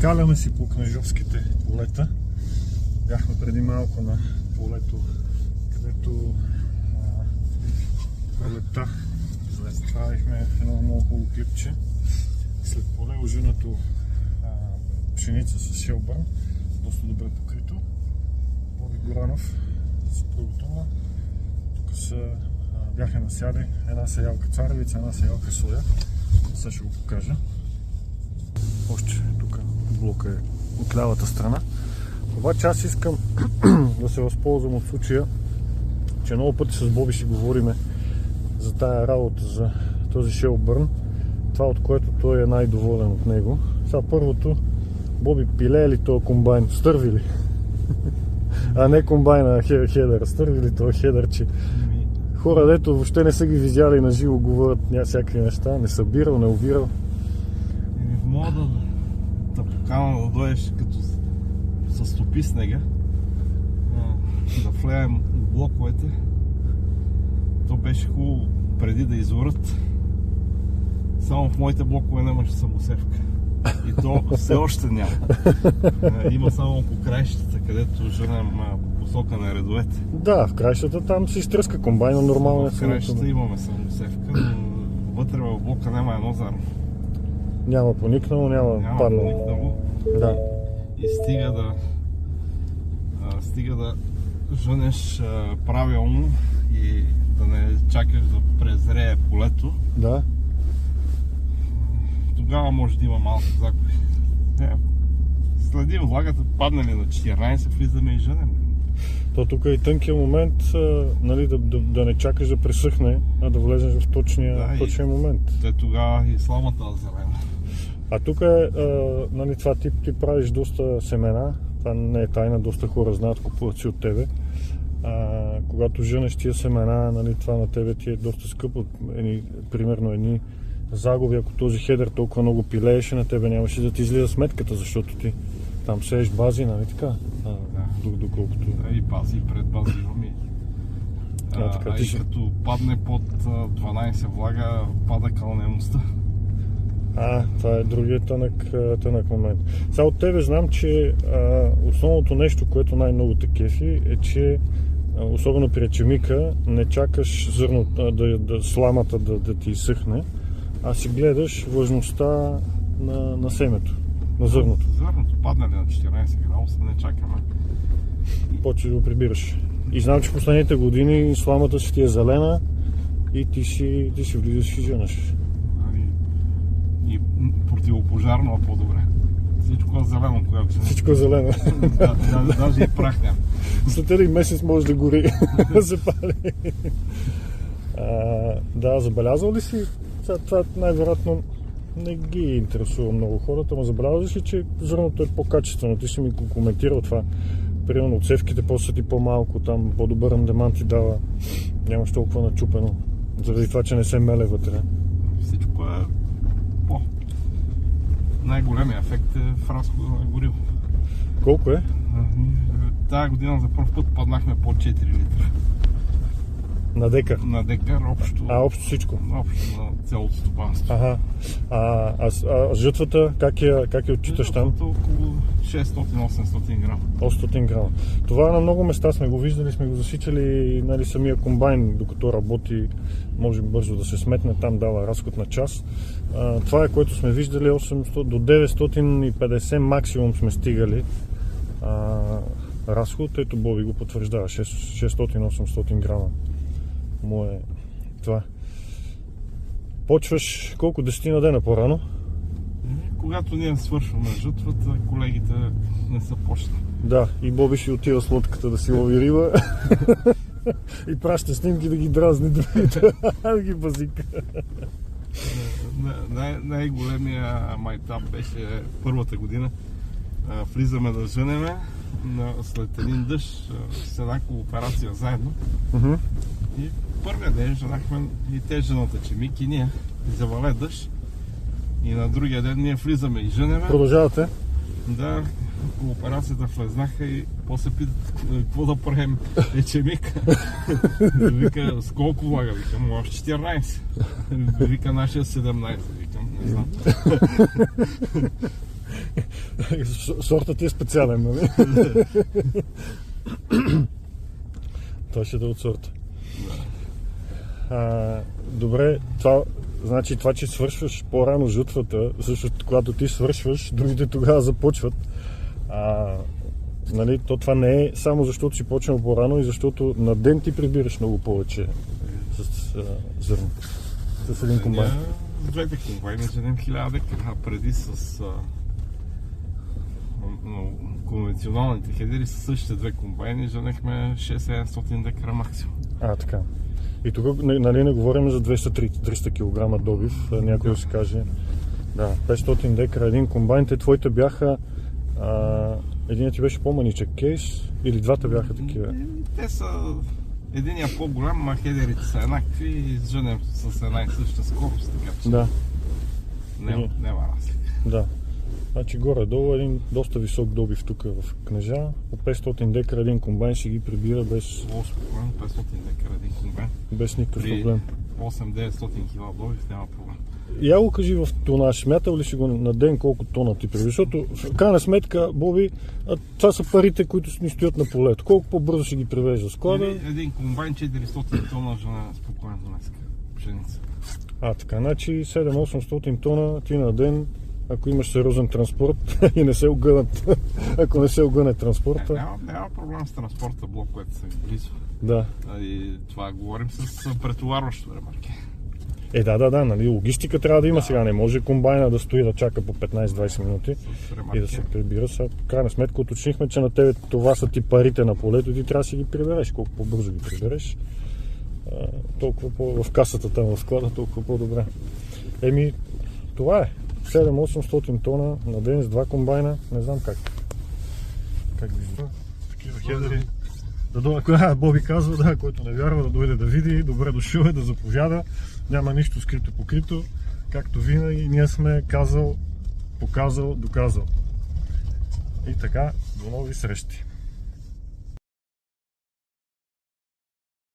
Обикаляме си по кнежовските полета. Бяхме преди малко на полето, където пролетта правихме едно много хубаво клипче. След поле ожинато пшеница с шелбърн, доста добре покрито. Боби Горанов, съпругото му. Тук бяха насяли една сеялка царевица, една сеялка соя. Сега ще го покажа. Още тук блока е от лявата страна. Обаче аз искам да се възползвам от случая, че много пъти с Боби си говориме за тая работа, за този шелбърн. Това, от което той е най-доволен от него. Сега първото, Боби, пилее ли този комбайн? Стърви ли? А не комбайна, хедър. Стърви ли този хедър, че хора, дето въобще не са ги видяли на живо, говорят всякакви неща, не събирал, не обирал. Мога да покана да дойдеш като се стопи снега, да влеем блоковете. То беше хубаво преди да изорят. Само в моите блокове нямаше самосевка. И то все още няма. Има само по краищата, където женем по посока на редовете. Да, в краищата там се изтръска комбайна, нормално е. В краищата имаме самосевка, но вътре в блока няма едно зърно. Няма поникнало, няма паднало. Поникнало. Да. И стига да женеш правилно и да не чакаш да презрее полето. Да. Тогава може да има малко загуби. Следим влагата, падне ли на 14, влизаме и женем. То тук е и тънкият момент, нали, да не чакаш да пресъхне, а да влезеш в точния момент. Тогава и сламата е зелена. А тук е, нали, това ти правиш доста семена, това не е тайна, доста хора знаят, купуват си от тебе. Когато женеш тия семена, нали, това на тебе ти е доста скъпо, примерно едни загуби, ако този хедър толкова много пилееше, на тебе нямаше да ти излиза сметката, защото ти там сееш бази, нали така? Доколкото... И бази, и предбази имаме. И като падне под 12 влага, пада кълнеността. Това е другият тънък момент. Сега от тебе знам, че основното нещо, което най-много те кефи, е, че особено при ечемика не чакаш зърното, сламата да ти изсъхне, а си гледаш влажността на семето, на зърното. Зърното падне ли на 14 градуса, не чакаме. Почва да го прибираш. И знам, че в последните години сламата си ти е зелена и ти си влизаш и женеш. И противопожарно, по-добре. Всичко е зелено, когато се... Всичко е зелено. Даже и прах няма. След един месец може да гори, да се пали. Да, забелязал ли си? Това най-вероятно не ги интересува много хората, но забелязал ли си, че зърното е по-качествено? Ти си ми коментирал това. Примерно отсевките после ти по-малко, там по-добър рандеман ти дава. Нямаш толкова начупено. Заради това, че не се меле вътре. Всичко е най-големия ефект е в разхода на гориво. Колко е? Тая година за първ път паднахме по 4 литра. На декар? На декар общо. Общо всичко? Общо на цялото стопанство. А жътвата, как я отчиташ там? Около 600-800 грама. 800 грама. Това на много места сме го виждали, сме го засичали, нали, самия комбайн, докато работи, може бързо да се сметне, там дава разход на час. Това е, което сме виждали, 800 до 950 максимум сме стигали разход. Ето Боби го потвърждава, 600-800 грама му е това. Почваш колко, 10 дена по-рано? Когато ние свършваме жътвата, колегите не са почнали. Да, и Боби ще отива с лодката да си лови риба и праща снимки да ги дразни другите, да ги базика. Най-големия майтап беше първата година. Влизаме да женеме след един дъжд с една кооперация заедно. И първия ден женахме и те жената Чемик и ние. Завале дъжд. И на другия ден ние влизаме и женеме. Продължавате? Да, кооперацията влезнаха и после питат какво да правим. Чемик. Вика, с колко влага? Викам, още 14. Вика, нашия 17. Викам, не знам. Сортът е специален, нали? Той ще да от сорта. Добре, значи това, че свършваш по-рано жутвата, защото когато ти свършваш, другите тогава започват. Нали, то това не е само защото си почнал по-рано и защото на ден ти прибираш много повече с зърно. С един комбайн. С двете комбайни женем 1000 декара, а преди с конвенционалните хедери с същите две комбайни женехме 600-700 декара максимум. Така. И тук нали не говорим за 200-300 кг добив, някой да си каже. Да, 500 декара един комбайн, те твоите бяха единият ти беше по-маничък кейс или двата бяха такива? Те са единия по-голям, а хедерите са еднакви и женем с една и съща скорост, така че няма разлика. Да. Значи горе-долу един доста висок добив тук в Кнежа. По 500 декара един комбайн ще ги прибира без... Спокойно, 500 декара един комбайн. Без никакъв проблем. 8-900 кила добив няма проблем. Я го кажи в тонаж, смятал ли си го на ден колко тона ти прибира? Защото в крайна сметка, Боби, това са парите, които ни стоят на полето. Колко по-бързо ще ги превежда склада? Един комбайн 400 тона жена спокойно днеска пшеница. Така, значи 7-800 тона ти на ден, ако имаш сериозен транспорт и не се огънат, ако не се огъне транспорта. Няма проблем с транспорта, блок, което са близо. Да. И това говорим с претоварващо ремарки. Да, нали, логистика трябва да има сега, не може комбайна да стои да чака по 15-20 минути и да се прибира. Сега, в крайна сметка уточнихме, че на тебе това са ти парите на полето и ти трябва да си ги прибереш. Колко по-бързо ги прибереш, толкова в касата там в склада, толкова по-добре. Това е. 7-800 тона на ден с два комбайна, не знам как вижда. Такива хедери. Боби казва, който не вярва да дойде да види, добре дошъл е да заповяда. Няма нищо скрито покрито. Както винаги, ние сме казал, показал, доказал. И така, до нови срещи.